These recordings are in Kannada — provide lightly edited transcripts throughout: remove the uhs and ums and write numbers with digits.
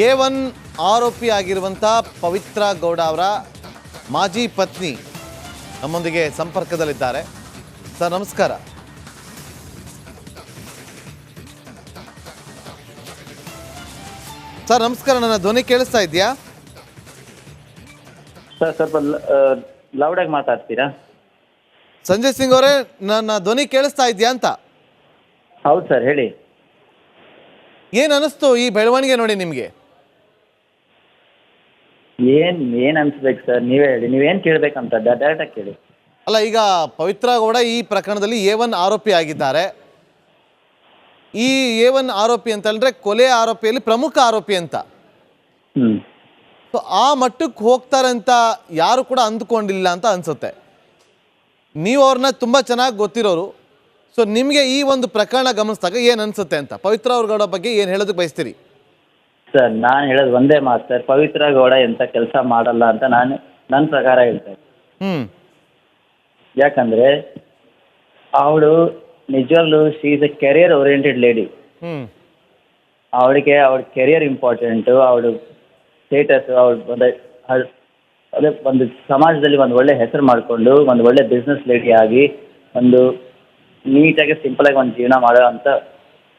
A1 ಆರೋಪಿ ಆಗಿರುವಂಥ ಪವಿತ್ರ ಗೌಡ ಅವರ ಮಾಜಿ ಪತ್ನಿ ನಮ್ಮೊಂದಿಗೆ ಸಂಪರ್ಕದಲ್ಲಿದ್ದಾರೆ. ಸರ್ ನಮಸ್ಕಾರ. ಸರ್ ನಮಸ್ಕಾರ, ನನ್ನ ಧ್ವನಿ ಕೇಳಿಸ್ತಾ ಇದೆಯಾ? ಸರ್ ಸ್ವಲ್ಪ ಲೌಡಾಗಿ ಮಾತಾಡ್ತೀರಾ? ಸಂಜಯ್ ಸಿಂಗ್ ಅವರೇ, ನನ್ನ ಧ್ವನಿ ಕೇಳಿಸ್ತಾ ಇದೆಯಾ ಅಂತ? ಹೌದು ಸರ್, ಹೇಳಿ. ಏನು ಅನಿಸ್ತು ಈ ಬೆಳವಣಿಗೆ ನೋಡಿ ನಿಮಗೆ? ಏನ್ ಅನ್ಸ್ಬೇಕು ಸರ್, ನೀವೇ ಹೇಳಿ. ನೀವೇನು ಕೇಳಬೇಕಂತ ಡೈರೆಕ್ಟಾಗಿ ಕೇಳಿ. ಅಲ್ಲ, ಈಗ ಪವಿತ್ರ ಗೌಡ ಈ ಪ್ರಕರಣದಲ್ಲಿ A1 ಆರೋಪಿ ಆಗಿದ್ದಾರೆ. ಈ A1 ಆರೋಪಿ ಅಂತ ಹೇಳಿದ್ರೆ ಕೊಲೆ ಆರೋಪಿಯಲ್ಲಿ ಪ್ರಮುಖ ಆರೋಪಿ ಅಂತ. ಸೊ ಆ ಮಟ್ಟಕ್ಕೆ ಹೋಗ್ತಾರೆ ಅಂತ ಯಾರು ಕೂಡ ಅಂದ್ಕೊಂಡಿಲ್ಲ ಅಂತ ಅನ್ಸುತ್ತೆ. ನೀವು ಅವ್ರನ್ನ ತುಂಬ ಚೆನ್ನಾಗಿ ಗೊತ್ತಿರೋರು. ಸೊ ನಿಮಗೆ ಈ ಒಂದು ಪ್ರಕರಣ ಗಮನಿಸಿದಾಗ ಏನು ಅನ್ಸುತ್ತೆ ಅಂತ, ಪವಿತ್ರ ಅವ್ರ ಗೌಡ ಬಗ್ಗೆ ಏನು ಹೇಳೋದಕ್ಕೆ ಬಯಸ್ತೀರಿ? ಸರ್, ನಾನು ಹೇಳೋದು ಒಂದೇ ಮಾತು ಸರ್, ಪವಿತ್ರ ಗೌಡ ಎಂಥ ಕೆಲಸ ಮಾಡಲ್ಲ ಅಂತ ನಾನು ನನ್ನ ಪ್ರಕಾರ ಹೇಳ್ತೇನೆ. ಯಾಕಂದರೆ ಅವಳು ನಿಜವಾಗ್ಲೂ she is A career oriented lady. ಅವಳಿಗೆ ಅವಳ ಕೆರಿಯರ್ ಇಂಪಾರ್ಟೆಂಟು, ಅವಳು ಸ್ಟೇಟಸ್, ಅದೇ ಒಂದು ಸಮಾಜದಲ್ಲಿ ಒಂದು ಒಳ್ಳೆ ಹೆಸರು ಮಾಡಿಕೊಂಡು ಒಂದು ಒಳ್ಳೆ ಬಿಸ್ನೆಸ್ ಲೇಡಿ ಆಗಿ ಒಂದು ನೀಟಾಗಿ ಸಿಂಪಲಾಗಿ ಒಂದು ಜೀವನ ಮಾಡೋ ಅಂಥ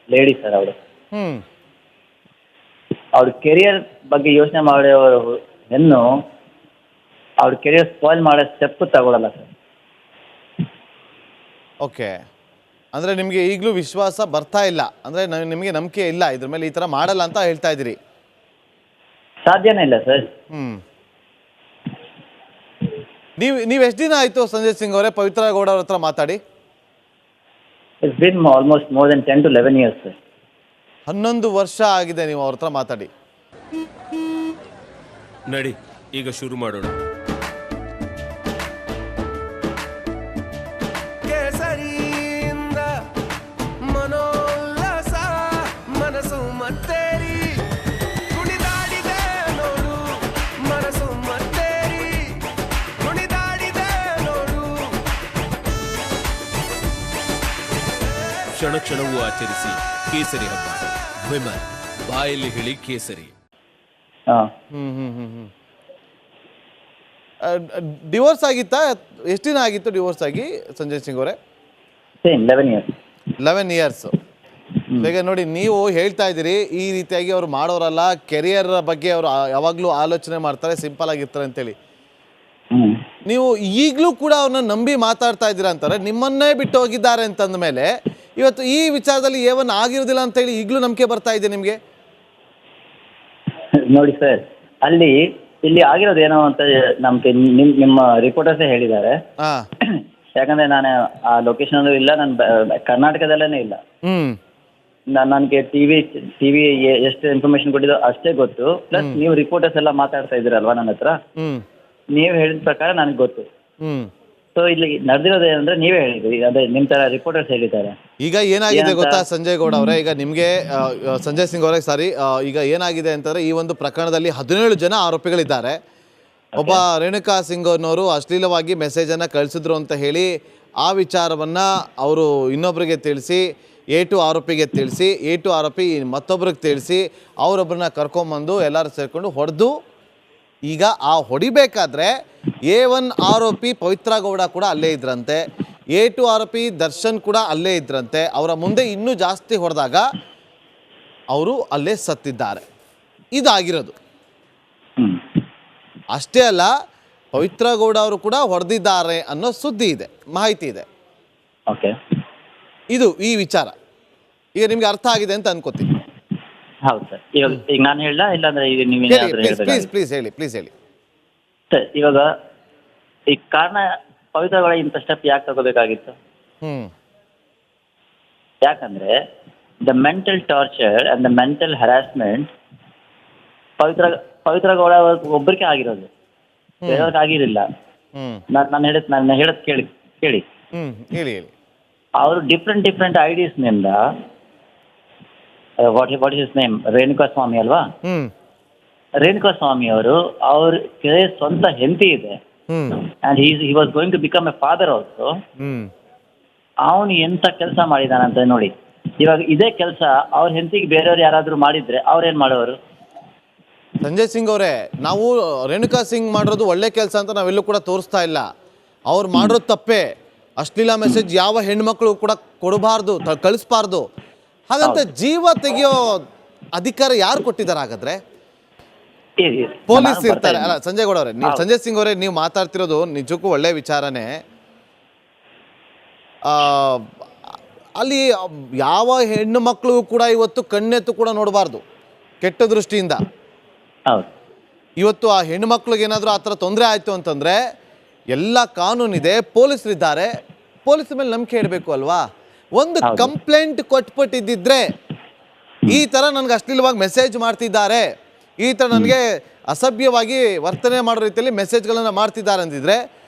ಲೇಡಿ ಸರ್ ಅವಳು. ಅವ್ರ ಕೆರಿಯರ್ ಬಗ್ಗೆ ಯೋಚನೆ ಮಾಡೋರು ಹೆಣ್ಣು ಅವ್ರ ಕೆರಿಯರ್ ಸ್ಪಾಯ್ಲ್ ಮಾಡೋ ಸ್ಟೆಪ್ ತಗೊಳ್ಳಲ್ಲ ಸರ್. ಓಕೆ, ಅಂದರೆ ನಿಮಗೆ ಈಗಲೂ ವಿಶ್ವಾಸ ಬರ್ತಾ ಇಲ್ಲ, ಅಂದರೆ ನಿಮಗೆ ನಂಬಿಕೆ ಇಲ್ಲ ಇದ್ರ ಮೇಲೆ, ಈ ಥರ ಮಾಡಲ್ಲ ಅಂತ ಹೇಳ್ತಾ ಇದ್ದೀರಿ? ಸಾಧ್ಯನೇ ಇಲ್ಲ ಸರ್. ನೀವು ಎಷ್ಟು ದಿನ ಆಯಿತು ಸಂಜಯ್ ಸಿಂಗ್ ಅವರೇ ಪವಿತ್ರ ಗೌಡ ಅವ್ರ ಹತ್ರ ಮಾತಾಡಿ? It's been almost more than 10 to 11 years sir. 11 ವರ್ಷ ಆಗಿದೆ ನೀವು ಅವ್ರ ಹತ್ರ ಮಾತಾಡಿ. ನಡಿ ಈಗ ಶುರು ಮಾಡೋಣ. ಕೇಸರಿಯಿಂದ ಮನೋಲ್ಲಾಸ ಮನಸ್ಸು ಮತ್ತೇರಿ ಕುಣಿದಾಡಿದೆ ನೋಡು, ಮನಸ್ಸು ಮತ್ತೇರಿ ಕುಣಿದಾಡಿದೆ ನೋಡು. ಕ್ಷಣ ಕ್ಷಣವೂ ಆಚರಿಸಿ ಕೇಸರಿ ಹಬ್ಬ. ವಿಮಲ್ ಬಾಯಲ್ಲಿ ಹೇಳಿ ಕೇಸರಿ. ಡಿವೋರ್ಸ್ ಆಗಿತ್ತಾ? ಎಷ್ಟು ದಿನ ಆಗಿತ್ತು ಡಿವೋರ್ಸ್ ಆಗಿ ಸಂಜಯ್ ಸಿಂಗ್ ಅವರೇ? 11 ಇಯರ್ಸ್. ಈಗ ನೋಡಿ, ನೀವು ಹೇಳ್ತಾ ಇದ್ದೀರಿ ಈ ರೀತಿಯಾಗಿ ಅವ್ರು ಮಾಡೋರಲ್ಲ, ಕೆರಿಯರ್ ಬಗ್ಗೆ ಅವರು ಯಾವಾಗಲೂ ಆಲೋಚನೆ ಮಾಡ್ತಾರೆ, ಸಿಂಪಲ್ ಆಗಿರ್ತಾರೆ ಅಂತೇಳಿ. ನೀವು ಈಗಲೂ ಕೂಡ ಅವ್ರನ್ನ ನಂಬಿ ಮಾತಾಡ್ತಾ ಇದ್ದೀರಾ ಅಂತಾರೆ. ನಿಮ್ಮನ್ನೇ ಬಿಟ್ಟು ಹೋಗಿದ್ದಾರೆ ಅಂತಂದ ಮೇಲೆ ಇವತ್ತು ಈ ವಿಚಾರದಲ್ಲಿ A1 ಆಗಿರೋದಿಲ್ಲ ಅಂತೇಳಿ ಈಗಲೂ ನಂಬಿಕೆ ಬರ್ತಾ ಇದೆ ನಿಮಗೆ? ನೋಡಿ ಸರ್, ಇಲ್ಲಿ ಆಗಿರೋದೇನೋ ಅಂತ ನಮ್ಗೆ ನಿಮ್ಮ ರಿಪೋರ್ಟರ್ಸೇ ಹೇಳಿದ್ದಾರೆ. ಯಾಕಂದ್ರೆ ನಾನು ಆ ಲೊಕೇಶನ್ ಇಲ್ಲ, ನಾನು ಕರ್ನಾಟಕದಲ್ಲೇ ಇಲ್ಲ. ನನಗೆ ಟಿವಿ ಎಷ್ಟು ಇನ್ಫಾರ್ಮೇಶನ್ ಕೊಟ್ಟಿದ್ದೋ ಅಷ್ಟೇ ಗೊತ್ತು. ಪ್ಲಸ್ ನೀವು ರಿಪೋರ್ಟರ್ಸ್ ಎಲ್ಲ ಮಾತಾಡ್ತಾ ಇದ್ದೀರಲ್ವಾ ನನ್ನ ಹತ್ರ, ನೀವು ಹೇಳಿದ ಪ್ರಕಾರ ನನಗೆ ಗೊತ್ತು. ಸೊ ಇಲ್ಲಿ ನಡೆದಿರೋದು ಏನಂದ್ರೆ ನೀವೇ ಹೇಳಿದ್ರಿ, ಅದೇ ನಿಮ್ಮ ತರ ರಿಪೋರ್ಟರ್ಸ್ ಹೇಳಿದ್ದಾರೆ. ಈಗ ಏನಾಗಿದೆ ಗೊತ್ತಾ ಸಂಜಯ್ ಗೌಡ ಅವರೇ, ಈಗ ನಿಮಗೆ ಸಂಜಯ್ ಸಿಂಗ್ ಅವರೇ ಸಾರಿ, ಈಗ ಏನಾಗಿದೆ ಅಂತಂದ್ರೆ ಈ ಒಂದು ಪ್ರಕರಣದಲ್ಲಿ 17 ಜನ ಆರೋಪಿಗಳಿದ್ದಾರೆ. ಒಬ್ಬ ರೇಣುಕಾ ಸಿಂಗ್ ಅನ್ನೋರು ಅಶ್ಲೀಲವಾಗಿ ಮೆಸೇಜನ್ನು ಕಳಿಸಿದ್ರು ಅಂತ ಹೇಳಿ ಆ ವಿಚಾರವನ್ನು ಅವರು ಇನ್ನೊಬ್ಬರಿಗೆ ತಿಳಿಸಿ, A2 ಆರೋಪಿಗೆ ತಿಳಿಸಿ, A2 ಆರೋಪಿ ಮತ್ತೊಬ್ರಿಗೆ ತಿಳಿಸಿ, ಅವರೊಬ್ಬರನ್ನ ಕರ್ಕೊಂಬಂದು ಎಲ್ಲರೂ ಸೇರಿಕೊಂಡು ಹೊಡೆದು, ಈಗ ಆ ಹೊಡಿಬೇಕಾದ್ರೆ A1 ಆರೋಪಿ ಪವಿತ್ರ ಗೌಡ ಕೂಡ ಅಲ್ಲೇ ಇದ್ರಂತೆ, A2 ಆರೋಪಿ ದರ್ಶನ್ ಕೂಡ ಅಲ್ಲೇ ಇದ್ರಂತೆ. ಅವರ ಮುಂದೆ ಇನ್ನೂ ಜಾಸ್ತಿ ಹೊಡೆದಾಗ ಅವರು ಅಲ್ಲೇ ಸತ್ತಿದ್ದಾರೆ. ಇದಾಗಿರೋದು. ಅಷ್ಟೇ ಅಲ್ಲ, ಪವಿತ್ರ ಗೌಡ ಅವರು ಕೂಡ ಹೊಡೆದಿದ್ದಾರೆ ಅನ್ನೋ ಸುದ್ದಿ ಇದೆ, ಮಾಹಿತಿ ಇದೆ. ಇದು ಈ ವಿಚಾರ ಈಗ ನಿಮ್ಗೆ ಅರ್ಥ ಆಗಿದೆ ಅಂತ ಅನ್ಕೋತೀನಿ. ಹೌದು ಸರ್. ಈಗ ನಾನು ಹೇಳ ಇಲ್ಲಾಂದ್ರೆ ಈಗ ನೀವು ಪ್ಲೀಸ್ ಹೇಳಿ ಸರ್. ಇವಾಗ ಈ ಕಾರಣ ಪವಿತ್ರಗಳ ಇಂಥ ಸ್ಟೆಪ್ ಯಾಕೆ ತಗೋಬೇಕಾಗಿತ್ತು? ಯಾಕಂದ್ರೆ the mental torture and the mental harassment Pavitra Gowda ಒಬ್ಬರಿಗೆ ಆಗಿರೋದು, ಬೇರೆಯವ್ರಿಗೆ ಆಗಿರಲಿಲ್ಲ. ನಾನು ಹೇಳೋದು ಕೇಳಿ. ಅವರು ಡಿಫ್ರೆಂಟ್ ಐಡಿಸ್ನಿಂದ, what is his name, Renuka Swamy ಅಲ್ವಾ? ರೇಣುಕಾ ಸ್ವಾಮಿ ಅವ್ರ ಸ್ವಂತ ಹೆಂಡತಿ ಇದೆ, and he was going to become a father also. ಅವನು ಎಂತ ಕೆಲಸ ಮಾಡಿದಾನಂತ ನೋಡಿ. ಇವಾಗ ಇದೇ ಕೆಲಸ ಅವ್ರ ಹೆಂಡತಿಗೆ ಬೇರೆಯವ್ರು ಯಾರಾದರೂ ಮಾಡಿದ್ರೆ ಅವ್ರೇನು ಮಾಡೋರು? ಸಂಜಯ್ ಸಿಂಗ್ ಅವರೇ, ನಾವು ರೇಣುಕಾ ಸಿಂಗ್ ಮಾಡಿರೋದು ಒಳ್ಳೆ ಕೆಲಸ ಅಂತ ನಾವೆಲ್ಲೂ ಕೂಡ ತೋರಿಸ್ತಾ ಇಲ್ಲ. ಅವ್ರು ಮಾಡಿರೋದು ತಪ್ಪೇ. ಅಶ್ಲೀಲ ಮೆಸೇಜ್ ಯಾವ ಹೆಣ್ಮಕ್ಳು ಕೂಡ ಕೊಡಬಾರ್ದು, ಕಳಿಸ್ಬಾರ್ದು. ಹಾಗಂತ ಜೀವ ತೆಗೆಯೋ ಅಧಿಕಾರ ಯಾರು ಕೊಟ್ಟಿದ್ದಾರೆ ಹಾಗಾದ್ರೆ? ಪೊಲೀಸ್ ಇರ್ತಾರೆ. ಅಲ್ಲ ಸಂಜಯ್ ಗೌಡ ಅವರೇ, ನೀವು ಸಂಜಯ್ ಸಿಂಗ್ ಅವರೇ, ನೀವು ಮಾತಾಡ್ತಿರೋದು ನಿಜಕ್ಕೂ ಒಳ್ಳೆ ವಿಚಾರನೇ. ಅಲ್ಲಿ ಯಾವ ಹೆಣ್ಣು ಮಕ್ಕಳು ಕೂಡ ಇವತ್ತು ಕಣ್ಣೆತ್ತು ಕೂಡ ನೋಡಬಾರ್ದು ಕೆಟ್ಟ ದೃಷ್ಟಿಯಿಂದ. ಇವತ್ತು ಆ ಹೆಣ್ಣು ಮಕ್ಳಿಗೆ ಏನಾದರೂ ಆ ಥರ ತೊಂದರೆ ಆಯಿತು ಅಂತಂದರೆ ಎಲ್ಲ ಕಾನೂನಿದೆ, ಪೊಲೀಸರಿದ್ದಾರೆ, ಪೊಲೀಸ್ ಮೇಲೆ ನಂಬಿಕೆ ಇಡಬೇಕು ಅಲ್ವಾ? ಒಂದು ಕಂಪ್ಲೇಂಟ್ ಕೊಟ್ಬಿಟ್ಟಿದ್ದಿದ್ರೆ, ಈ ಥರ ನನಗೆ ಅಶ್ಲೀಲವಾಗಿ ಮೆಸೇಜ್ ಮಾಡ್ತಿದ್ದಾರೆ, ಈ ಥರ ನನಗೆ ಅಸಭ್ಯವಾಗಿ ವರ್ತನೆ ಮಾಡೋ ರೀತಿಯಲ್ಲಿ ಮೆಸೇಜ್ಗಳನ್ನು ಮಾಡ್ತಿದ್ದಾರೆ ಅಂದಿದ್ರೆ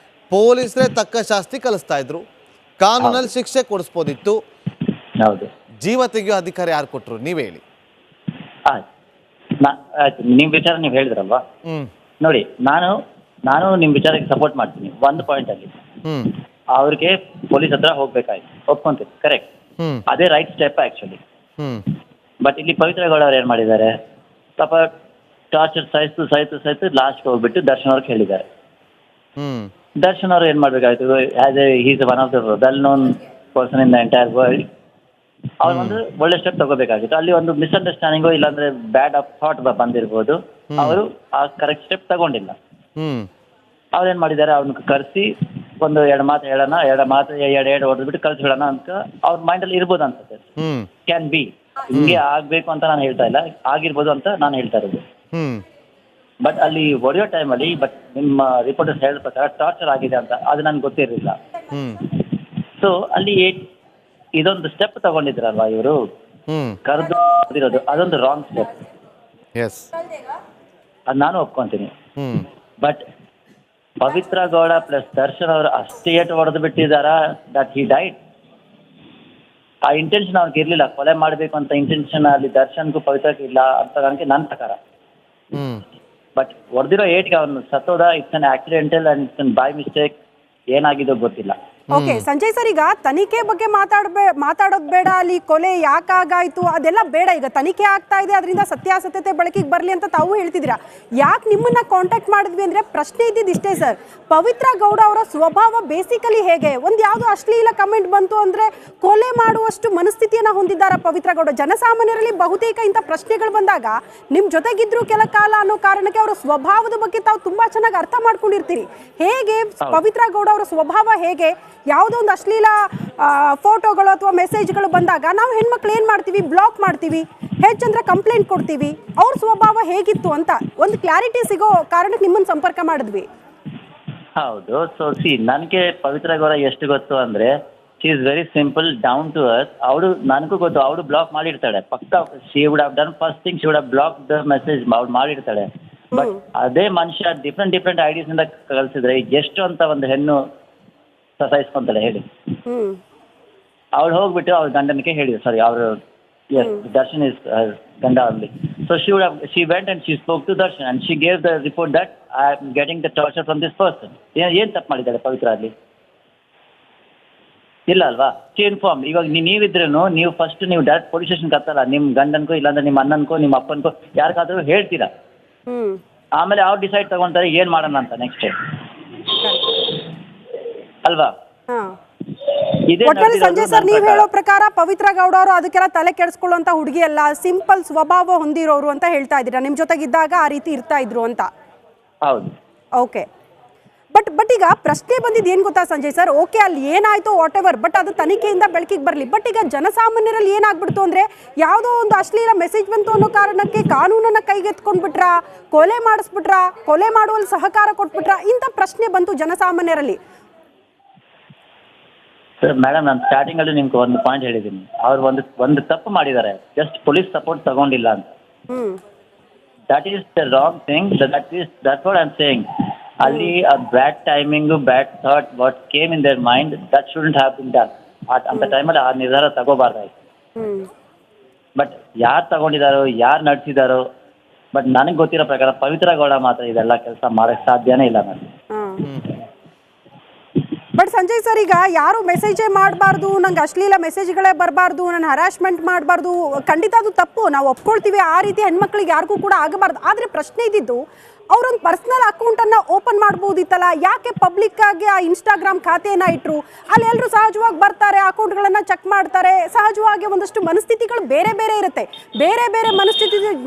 ಪೊಲೀಸರೇ ತಕ್ಕ ಶಾಸ್ತಿ ಕಲಿಸ್ತಾ ಇದ್ರು, ಕಾನೂನಲ್ಲಿ ಶಿಕ್ಷೆ ಕೊಡಿಸ್ಬೋದಿತ್ತು. ಜೀವ ತೆಗೆಯೋ ಅಧಿಕಾರ ಯಾರು ಕೊಟ್ಟರು ನೀವೇ ಹೇಳಿ. ನಿಮ್ಮ ವಿಚಾರ ನೀವು ಹೇಳಿದ್ರಲ್ವಾ, ನೋಡಿ ನಾನು ನಿಮ್ಮ ವಿಚಾರಕ್ಕೆ ಸಪೋರ್ಟ್ ಮಾಡ್ತೀನಿ. ಒಂದು ಪಾಯಿಂಟ್ ಅಲ್ಲಿ ಅವ್ರಿಗೆ ಪೊಲೀಸ್ ಹತ್ರ ಹೋಗ್ಬೇಕಾಯ್ತು, ಒಪ್ಕೊಂತೀನಿ, ಕರೆಕ್ಟ್, ಅದೇ ರೈಟ್ ಸ್ಟೆಪ್ ಆಕ್ಚುಲಿ. ಬಟ್ ಇಲ್ಲಿ ಪವಿತ್ರ ಗೌಡ ಅವ್ರು ಏನ್ ಮಾಡಿದ್ದಾರೆ, ಪಾಪ ಟಾರ್ಚರ್ ಸಹಿತು ಲಾಸ್ಟ್ ಹೋಗ್ಬಿಟ್ಟು ದರ್ಶನ್ ಅವ್ರಿಗೆ ಹೇಳಿದ್ದಾರೆ. ದರ್ಶನ್ ಅವ್ರು ಏನ್ ಮಾಡ್ಬೇಕಾಯ್ತು, as a he's one of the well known person in the entire world, ಅವ್ರು ಒಂದು ಒಳ್ಳೆ ಸ್ಟೆಪ್ ತಗೋಬೇಕಾಗಿತ್ತು. ಅಲ್ಲಿ ಒಂದು ಮಿಸ್ಅಂಡರ್ಸ್ಟ್ಯಾಂಡಿಂಗು ಇಲ್ಲಾಂದ್ರೆ ಬ್ಯಾಡ್ ಆಫ್ ಥಾಟ್ ಬಂದಿರ್ಬೋದು, ಅವರು ಆ ಕರೆಕ್ಟ್ ಸ್ಟೆಪ್ ತಗೊಂಡಿಲ್ಲ. ಅವ್ರೇನ್ ಮಾಡಿದ್ದಾರೆ, ಅವ್ರನ್ನ ಕರೆಸಿ ಒಂದು ಎರಡು ಮಾತು ಹೇಳೋಣ, ಎರಡು ಹೊಡೆದ್ಬಿಟ್ಟು ಕಳ್ಸಿ ಬಿಡೋಣ ಅಂತ ಅವ್ರ ಮೈಂಡಲ್ಲಿ ಇರ್ಬೋದು ಅನ್ಸುತ್ತೆ. ಕ್ಯಾನ್ ಬಿ, ಹಿಂಗೆ ಆಗ್ಬೇಕು ಅಂತ ನಾನು ಹೇಳ್ತಾ ಇಲ್ಲ, ಆಗಿರ್ಬೋದು ಅಂತ ನಾನು ಹೇಳ್ತಾ ಇರೋದು. ಬಟ್ ಅಲ್ಲಿ ಹೊಡೆಯೋ ಟೈಮಲ್ಲಿ ಬಟ್ ನಿಮ್ಮ ರಿಪೋರ್ಟರ್ಸ್ ಹೇಳಿದ ಪ್ರಕಾರ ಟಾರ್ಚರ್ ಆಗಿದೆ ಅಂತ ಅದು ನನ್ಗೆ ಗೊತ್ತಿರಲಿಲ್ಲ. ಸೊ ಅಲ್ಲಿ ಇದೊಂದು ಸ್ಟೆಪ್ ತಗೊಂಡಿದ್ರಲ್ವಾ ಇವರು, ಕರೆದು ಓದಿರೋದು, ಅದೊಂದು ರಾಂಗ್ ಸ್ಟೆಪ್. ಅದು ನಾನು ಒಪ್ಕೊಂತೀನಿ. ಬಟ್ ಪವಿತ್ರ ಗೌಡ ಪ್ಲಸ್ ದರ್ಶನ್ ಅವರು ಅಷ್ಟೇ ಏಟು ಹೊಡೆದು ಬಿಟ್ಟಿದಾರ ದಟ್ ಹಿ ಡೈಡ್. ಆ ಇಂಟೆನ್ಷನ್ ಅವ್ರಿಗೆ ಇರ್ಲಿಲ್ಲ, ಕೊಲೆ ಮಾಡಬೇಕು ಅಂತ ಇಂಟೆನ್ಷನ್ ಅಲ್ಲಿ ದರ್ಶನ್ಗೂ ಪವಿತ್ರಕ್ಕೆ ಇಲ್ಲ ಅಂತ ನನಗೆ ನನ್ನ ಪ್ರಕಾರ. ಬಟ್ ಹೊಡೆದಿರೋ ಏಟ್ಗೆ ಅವನು ಸತ್ತೋದ, it's an accidental and it's an by mistake, ಏನಾಗಿದೋ ಗೊತ್ತಿಲ್ಲ. ಓಕೆ ಸಂಜಯ್ ಸರ್, ಈಗ ತನಿಖೆ ಬಗ್ಗೆ ಮಾತಾಡೋದು ಬೇಡ, ಅಲ್ಲಿ ಕೊಲೆ ಯಾಕಾಗಾಯ್ತು ಅದೆಲ್ಲ ಬೇಡ. ಈಗ ತನಿಖೆ ಆಗ್ತಾ ಇದೆ, ಅದರಿಂದ ಸತ್ಯಾಸತ್ಯತೆ ಬೆಳಕಿಗೆ ಬರಲಿ ಅಂತ ತಾವು ಹೇಳ್ತಿದ್ದೀರಾ. ಯಾಕೆ ನಿಮ್ಮನ್ನ ಕಾಂಟ್ಯಾಕ್ಟ್ ಮಾಡಿದ್ವಿ ಅಂದ್ರೆ ಪ್ರಶ್ನೆ ಇದ್ದಿದ್ದು ಇಷ್ಟೇ ಸರ್, ಪವಿತ್ರ ಗೌಡ ಅವರ ಸ್ವಭಾವ ಬೇಸಿಕಲಿ ಹೇಗೆ? ಒಂದು ಯಾವುದೋ ಅಶ್ಲೀಲ ಕಮೆಂಟ್ ಬಂತು ಅಂದ್ರೆ ಕೊಲೆ ಮಾಡುವಷ್ಟು ಮನಸ್ಥಿತಿಯನ್ನ ಹೊಂದಿದ್ದಾರ ಪವಿತ್ರ ಗೌಡ? ಜನಸಾಮಾನ್ಯರಲ್ಲಿ ಬಹುತೇಕ ಇಂಥ ಪ್ರಶ್ನೆಗಳು ಬಂದಾಗ ನಿಮ್ ಜೊತೆಗಿದ್ರು ಕೆಲ ಕಾಲ ಅನ್ನೋ ಕಾರಣಕ್ಕೆ ಅವರ ಸ್ವಭಾವದ ಬಗ್ಗೆ ತಾವು ತುಂಬಾ ಚೆನ್ನಾಗಿ ಅರ್ಥ ಮಾಡ್ಕೊಂಡಿರ್ತೀರಿ. ಹೇಗೆ ಪವಿತ್ರ ಗೌಡ ಅವರ ಸ್ವಭಾವ ಹೇಗೆ? ಯಾವುದೋ ಒಂದು ಅಶ್ಲೀಲ ಫೋಟೋಗಳು ಅಥವಾ ಮೆಸೇಜ್ಗಳು ಬಂದಾಗ ನಾವು ಹೆಣ್ಮಕ್ಳು ಏನು ಮಾಡ್ತೀವಿ, ಬ್ಲಾಕ್ ಮಾಡ್ತೀವಿ, ಹೆಚ್ಚಂದ್ರೆ ಕಂಪ್ಲೇಂಟ್ ಕೊಡ್ತೀವಿ. ಅವ್ರ ಸ್ವಭಾವ ಹೇಗಿತ್ತು ಅಂತ ಒಂದು ಕ್ಲಾರಿಟಿ ಸಿಗೋ ಕಾರಣಕ್ಕೆ ನಿಮ್ಮನ್ನು ಸಂಪರ್ಕ ಮಾಡಿದ್ವಿ. ಹೌದು. ಸೊ ನನಗೆ ಪವಿತ್ರ ಗೌಡ ಎಷ್ಟು ಗೊತ್ತು ಅಂದ್ರೆ she is very simple, down to earth. ಅವಳು ನನಗೂ ಗೊತ್ತು, ಅವಳು ಬ್ಲಾಕ್ ಮಾಡಿರ್ತಾಳೆ ಪಕ್ಕ. She would have done first thing, she would have block the message, ಅವಳು ಮಾಡಿರ್ತಾಳೆ. ಬಟ್ ಅದೇ ಮನುಷ್ಯ ಡಿಫ್ರೆಂಟ್ ಐಡಿಯಾಸ್ ಇಂದ ಕಳಿಸಿದ್ರೆ ಎಷ್ಟು ಅಂತ ಒಂದು ಹೆಣ್ಣು ಸಹಿಸ್ಕೊಂತಾಳೆ ಹೇಳಿ? ಅವಳು ಹೋಗ್ಬಿಟ್ಟು ಅವ್ರ ಗಂಡನಿಗೆ ಹೇಳಿದ್ರು, ಸಾರಿ ಅವರು ದರ್ಶನ್ ಇಸ್ ಗಂಡ ಅಲ್ಲಿ. So she went and she spoke to Darshan and she gave the report that I am getting the torture from this person. ಏನ್ ತಪ್ಪು ಮಾಡಿದ್ದಾಳೆ ಪವಿತ್ರ ಅಲ್ಲಿ? ಇಲ್ಲ ಅಲ್ವಾ? She inform. ಇವಾಗ ನೀವಿದ್ರೂ ನೀವು ಫಸ್ಟ್ ನೀವು ಡೈರೆಕ್ಟ್ ಪೊಲೀಸ್ ಸ್ಟೇಷನ್ಗೆ ಹತ್ತಲ್ಲ, ನಿಮ್ಮ ಗಂಡನ್ಕೋ ಇಲ್ಲಾಂದ್ರೆ ನಿಮ್ಮ ಅಣ್ಣನ್ಕೋ ನಿಮ್ಮ ಅಪ್ಪನ್ಕೋ ಯಾರಿಗಾದ್ರೂ ಹೇಳ್ತೀರಾ. ಆಮೇಲೆ ಅವ್ರು ಡಿಸೈಡ್ ತಗೊಂತಾರೆ ಏನ್ ಮಾಡೋಣ ಅಂತ ನೆಕ್ಸ್ಟ್ ಅಲ್ವಾ? ಒಟ್ಟಲ್ಲಿ ಸಂಜಯ್ ಸರ್, ನೀವು ಹೇಳೋ ಪ್ರಕಾರ ಪವಿತ್ರ ಗೌಡ ಅವರು ಅದಕ್ಕೆಲ್ಲ ತಲೆ ಕೆಡಿಸ್ಕೊಳ್ಳುವಂತ ಹುಡುಗಿ ಅಲ್ಲ, ಸಿಂಪಲ್ ಸ್ವಭಾವ ಹೊಂದಿರೋರು ಅಂತ ಹೇಳ್ತಾ ಇದ್ದೀರಾ. ನಿಮ್ ಜೊತೆಗಿದ್ದಾಗ ಆ ರೀತಿ ಇರ್ತಾ ಇದ್ರು ಅಂತ? ಹೌದು. ಓಕೆ. ಬಟ್ ಈಗ ಪ್ರಶ್ನೆ ಬಂದಿದ್ದು ಏನ್ ಗೊತ್ತಾ ಸಂಜಯ್ ಸರ್, ಓಕೆ ಅಲ್ಲಿ ಏನಾಯ್ತು ವಾಟ್ ಎವರ್, ಬಟ್ ಅದು ತನಿಖೆಯಿಂದ ಬೆಳಕಿಗೆ ಬರಲಿ. ಬಟ್ ಈಗ ಜನಸಾಮಾನ್ಯರಲ್ಲಿ ಏನಾಗ್ಬಿಡ್ತು ಅಂದ್ರೆ, ಯಾವುದೋ ಒಂದು ಅಶ್ಲೀಲ ಮೆಸೇಜ್ ಬಂತು ಅನ್ನೋ ಕಾರಣಕ್ಕೆ ಕಾನೂನನ್ನ ಕೈಗೆತ್ಕೊಂಡ್ಬಿಟ್ರಾ, ಕೊಲೆ ಮಾಡಿಸ್ಬಿಟ್ರಾ, ಕೊಲೆ ಮಾಡುವಲ್ಲಿ ಸಹಕಾರ ಕೊಟ್ಬಿಟ್ರಾ, ಇಂಥ ಪ್ರಶ್ನೆ ಬಂತು ಜನಸಾಮಾನ್ಯರಲ್ಲಿ. ಸರ್ ಮೇಡಮ್, ನಾನು ಸ್ಟಾರ್ಟಿಂಗ್ ಅಲ್ಲಿ ನಿಮ್ಗೆ ಒಂದು ಪಾಯಿಂಟ್ ಹೇಳಿದ್ದೀನಿ, ಅವ್ರು ಒಂದು ತಪ್ಪು ಮಾಡಿದ್ದಾರೆ, ಜಸ್ಟ್ ಪೊಲೀಸ್ ಸಪೋರ್ಟ್ ತಗೊಂಡಿಲ್ಲ ಅಂತ. That is the wrong thing. That's what I am saying. ಅಲ್ಲಿ ಆ bad timing, bad thought what came in their mind, that shouldn't have been done. ಅಂತ ಟೈಮಲ್ಲಿ ಆ ನಿರ್ಧಾರ ತಗೋಬಾರ್ದಾಯ್ತು. ಬಟ್ ಯಾರು ತಗೊಂಡಿದ್ದಾರೋ, ಯಾರು ನಡೆಸಿದಾರೋ, ಬಟ್ ನನಗೆ ಗೊತ್ತಿರೋ ಪ್ರಕಾರ ಪವಿತ್ರ ಗೌಡ ಮಾತ್ರ ಇದೆಲ್ಲ ಕೆಲಸ ಮಾಡಕ್ಕೆ ಸಾಧ್ಯನೇ ಇಲ್ಲ ನನಗೆ. ಬಟ್ ಸಂಜಯ್ ಸರ್, ಈಗ ಯಾರು ಮೆಸೇಜೇ ಮಾಡಬಾರ್ದು, ನಂಗೆ ಅಶ್ಲೀಲ ಮೆಸೇಜ್ಗಳೇ ಬರಬಾರ್ದು, ನನ್ನ ಹರಾಸ್ಮೆಂಟ್ ಮಾಡಬಾರ್ದು, ಖಂಡಿತ ಅದು ತಪ್ಪು, ನಾವು ಒಪ್ಕೊಳ್ತೀವಿ. ಆ ರೀತಿ ಹೆಣ್ಮಕ್ಳಿಗೆ ಯಾರಿಗೂ ಕೂಡ ಆಗಬಾರ್ದು. ಆದರೆ ಪ್ರಶ್ನೆ ಇದ್ದಿದ್ದು, ಅವರೊಂದು ಪರ್ಸನಲ್ ಅಕೌಂಟನ್ನು ಓಪನ್ ಮಾಡ್ಬೋದಿತ್ತಲ್ಲ, ಯಾಕೆ ಪಬ್ಲಿಕ್ ಆಗಿ ಆ ಇನ್ಸ್ಟಾಗ್ರಾಮ್ ಖಾತೆಯನ್ನು ಇಟ್ಟರು? ಅಲ್ಲಿ ಎಲ್ಲರೂ ಸಹಜವಾಗಿ ಬರ್ತಾರೆ, ಅಕೌಂಟ್ಗಳನ್ನು ಚೆಕ್ ಮಾಡ್ತಾರೆ. ಸಹಜವಾಗಿ ಒಂದಷ್ಟು ಮನಸ್ಥಿತಿಗಳು ಬೇರೆ ಬೇರೆ ಇರುತ್ತೆ. ಬೇರೆ ಬೇರೆ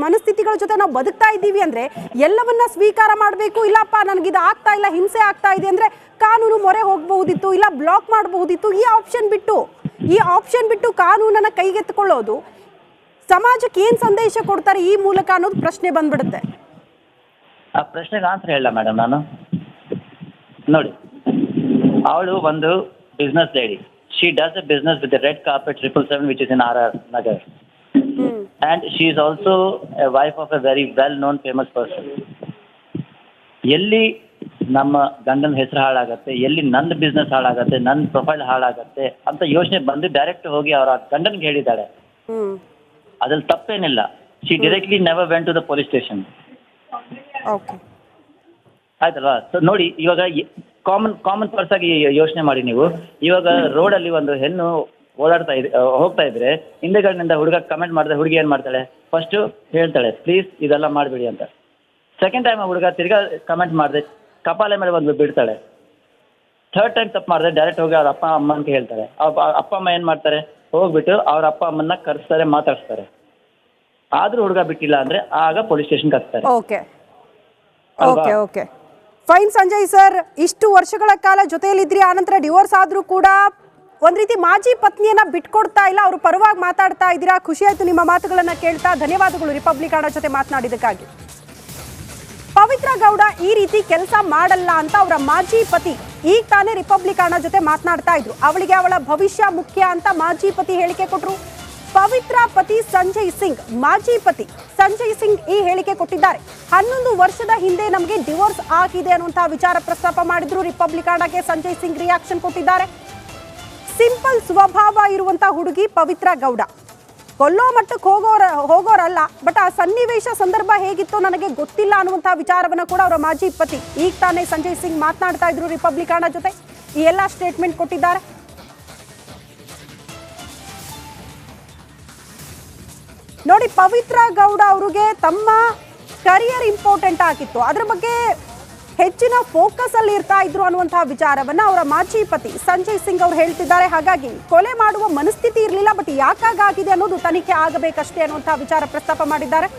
ಮನಸ್ಥಿತಿಗಳ ಜೊತೆ ನಾವು ಬದುಕ್ತಾ ಇದ್ದೀವಿ ಅಂದರೆ ಎಲ್ಲವನ್ನ ಸ್ವೀಕಾರ ಮಾಡಬೇಕು. ಇಲ್ಲಪ್ಪ ನನಗಿದು ಆಗ್ತಾ ಇಲ್ಲ, ಹಿಂಸೆ ಆಗ್ತಾ ಇದೆ ಅಂದರೆ ಕಾನೂನು ಮೊರೆ ಹೋಗಬಹುದಿತ್ತು, ಇಲ್ಲ ಬ್ಲಾಕ್ ಮಾಡಬಹುದಿತ್ತು. ಈ ಆಪ್ಷನ್ ಬಿಟ್ಟು ಕಾನೂನನ್ನು ಕೈಗೆತ್ತಿಕೊಳ್ಳೋದು ಸಮಾಜಕ್ಕೆ ಏನು ಸಂದೇಶ ಕೊಡ್ತಾರೆ ಈ ಮೂಲಕ ಅನ್ನೋದು ಪ್ರಶ್ನೆ ಬಂದ್ಬಿಡುತ್ತೆ. ಆ ಪ್ರಶ್ನೆಗೆ ಆನ್ಸರ್ ಹೇಳ ಮೇಡಮ್ ನಾನು. ನೋಡಿ, ಅವಳು ಒಂದು business lady. She does A business with red carpet 777 which is in RR Nagar. And she is also A wife of A very well known famous person. ಎಲ್ಲಿ ನಮ್ಮ ಗಂಡನ ಹೆಸರು ಹಾಳಾಗತ್ತೆ, ಎಲ್ಲಿ ನನ್ನ ಬಿಸ್ನೆಸ್ ಹಾಳಾಗತ್ತೆ, ನನ್ನ ಪ್ರೊಫೈಲ್ ಹಾಳಾಗತ್ತೆ ಅಂತ ಯೋಚನೆ ಬಂದು ಡೈರೆಕ್ಟ್ ಹೋಗಿ ಅವರ ಗಂಡನಿಗೆ ಹೇಳಿದ್ದಾಳೆ. ಅದ್ರಲ್ಲಿ ತಪ್ಪೇನಿಲ್ಲ. She directly never went to the police station. ಆಯ್ತಲ್ವಾ? ಸೊ ನೋಡಿ, ಇವಾಗ ಕಾಮನ್ ಪರ್ಸ್ ಆಗಿ ಯೋಚನೆ ಮಾಡಿ ನೀವು. ಇವಾಗ ರೋಡಲ್ಲಿ ಒಂದು ಹೆಣ್ಣು ಹೋಗ್ತಾ ಇದ್ರೆ ಹಿಂದೆಗಳಿಂದ ಹುಡುಗ ಕಮೆಂಟ್ ಮಾಡಿದ್ರೆ ಹುಡುಗಿ ಏನು ಮಾಡ್ತಾಳೆ? ಫಸ್ಟು ಹೇಳ್ತಾಳೆ ಪ್ಲೀಸ್ ಇದೆಲ್ಲ ಮಾಡಬೇಡಿ ಅಂತ. ಸೆಕೆಂಡ್ ಟೈಮ್ ಹುಡುಗ ತಿರ್ಗಾ ಕಮೆಂಟ್ ಮಾಡಿದ್ರೆ ಕಪಾಲೆ ಮೇಲೆ ಒಂದು ಬಿಡ್ತಾಳೆ. ಥರ್ಡ್ ಟೈಮ್ ತಪ್ಪು ಮಾಡಿದ್ರೆ ಡೈರೆಕ್ಟ್ ಹೋಗಿ ಅವ್ರ ಅಪ್ಪ ಅಮ್ಮ ಅಂತ ಹೇಳ್ತಾಳೆ. ಅಪ್ಪ ಅಮ್ಮ ಏನು ಮಾಡ್ತಾರೆ? ಹೋಗ್ಬಿಟ್ಟು ಅವ್ರ ಅಪ್ಪ ಅಮ್ಮನ್ನ ಕರೆಸ್ತಾರೆ, ಮಾತಾಡಿಸ್ತಾರೆ. ಆದರೂ ಹುಡುಗ ಬಿಟ್ಟಿಲ್ಲ ಅಂದರೆ ಆಗ ಪೊಲೀಸ್ ಸ್ಟೇಷನ್ಗೆ ಹಾಕ್ತಾರೆ. ಓಕೆ ಫೈನ್ ಸಂಜಯ್ ಸರ್, ಇಷ್ಟು ವರ್ಷಗಳ ಕಾಲ ಜೊತೆಯಲ್ಲಿದ್ರಿ, ಆನಂತರ ಡಿವೋರ್ಸ್ ಆದರೂ ಕೂಡ ಒಂದು ರೀತಿ ಮಾಜಿ ಪತ್ನಿಯನ್ನ ಬಿಟ್ಕೊಡ್ತಾ ಇಲ್ಲ, ಅವರು ಪರವಾಗಿ ಮಾತಾಡ್ತಾ ಇದ್ದೀರಾ. ಖುಷಿ ಆಯ್ತು ನಿಮ್ಮ ಮಾತುಗಳನ್ನ ಕೇಳ್ತಾ. ಧನ್ಯವಾದಗಳು ರಿಪಬ್ಲಿಕ್ ಅಣ್ಣ ಜೊತೆ ಮಾತನಾಡಿದ್ದಕ್ಕಾಗಿ. ಪವಿತ್ರ ಗೌಡ ಈ ರೀತಿ ಕೆಲಸ ಮಾಡಲ್ಲ ಅಂತ ಅವರ ಮಾಜಿ ಪತಿ ಈಗ ತಾನೇ ರಿಪಬ್ಲಿಕ್ ಅಣ್ಣ ಜೊತೆ ಮಾತನಾಡ್ತಾ ಇದ್ರು. ಅವಳಿಗೆ ಅವಳ ಭವಿಷ್ಯ ಮುಖ್ಯ ಅಂತ ಮಾಜಿ ಪತಿ ಹೇಳಿಕೆ ಕೊಟ್ಟರು. ಪವಿತ್ರ ಪತಿ ಸಂಜಯ್ ಸಿಂಗ್, ಮಾಜಿ ಪತಿ ಸಂಜಯ್ ಸಿಂಗ್ ಈ ಹೇಳಿಕೆ ಕೊಟ್ಟಿದ್ದಾರೆ. 11 ವರ್ಷದ ಹಿಂದೆ ನಮಗೆ ಡಿವೋರ್ಸ್ ಆಗಿದೆ ಅನ್ನುವಂತಹ ವಿಚಾರ ಪ್ರಸ್ತಾಪ ಮಾಡಿದ್ರು. ರಿಪಬ್ಲಿಕ್ ಅಣ್ಣಗೆ ಸಂಜಯ್ ಸಿಂಗ್ ರಿಯಾಕ್ಷನ್ ಕೊಟ್ಟಿದ್ದಾರೆ. ಸಿಂಪಲ್ ಸ್ವಭಾವ ಇರುವಂತಹ ಹುಡುಗಿ ಪವಿತ್ರ ಗೌಡ, ಕೊಲ್ಲೋ ಮಟ್ಟಕ್ಕೆ ಹೋಗೋರಲ್ಲ. ಬಟ್ ಆ ಸನ್ನಿವೇಶ ಸಂದರ್ಭ ಹೇಗಿತ್ತು ನನಗೆ ಗೊತ್ತಿಲ್ಲ ಅನ್ನುವಂತಹ ವಿಚಾರವನ್ನ ಕೂಡ ಅವರ ಮಾಜಿ ಪತಿ ಈಗ ತಾನೇ ಸಂಜಯ್ ಸಿಂಗ್ ಮಾತನಾಡ್ತಾ ಇದ್ರು ರಿಪಬ್ಲಿಕ್ ಅಣ್ಣ ಜೊತೆ. ಈ ಎಲ್ಲ ಸ್ಟೇಟ್ಮೆಂಟ್ ಕೊಟ್ಟಿದ್ದಾರೆ. ನೋಡಿ, ಪವಿತ್ರ ಗೌಡ ಅವರಿಗೆ ತಮ್ಮ ಕರಿಯರ್ ಇಂಪಾರ್ಟೆಂಟ್ ಆಗಿತ್ತು, ಅದ್ರ ಬಗ್ಗೆ ಹೆಚ್ಚಿನ ಫೋಕಸ್ ಅಲ್ಲಿ ಇರ್ತಾ ಇದ್ರು ಅನ್ನುವಂತಹ ವಿಚಾರವನ್ನ ಅವರ ಮಾಜಿ ಪತಿ ಸಂಜಯ್ ಸಿಂಗ್ ಅವರು ಹೇಳ್ತಿದ್ದಾರೆ. ಹಾಗಾಗಿ ಕೊಲೆ ಮಾಡುವ ಮನಸ್ಥಿತಿ ಇರಲಿಲ್ಲ, ಬಟ್ ಯಾಕಾಗಿದೆ ಅನ್ನೋದು ತನಿಖೆ ಆಗಬೇಕಷ್ಟೇ ಅನ್ನುವಂತಹ ವಿಚಾರ ಪ್ರಸ್ತಾಪ ಮಾಡಿದ್ದಾರೆ.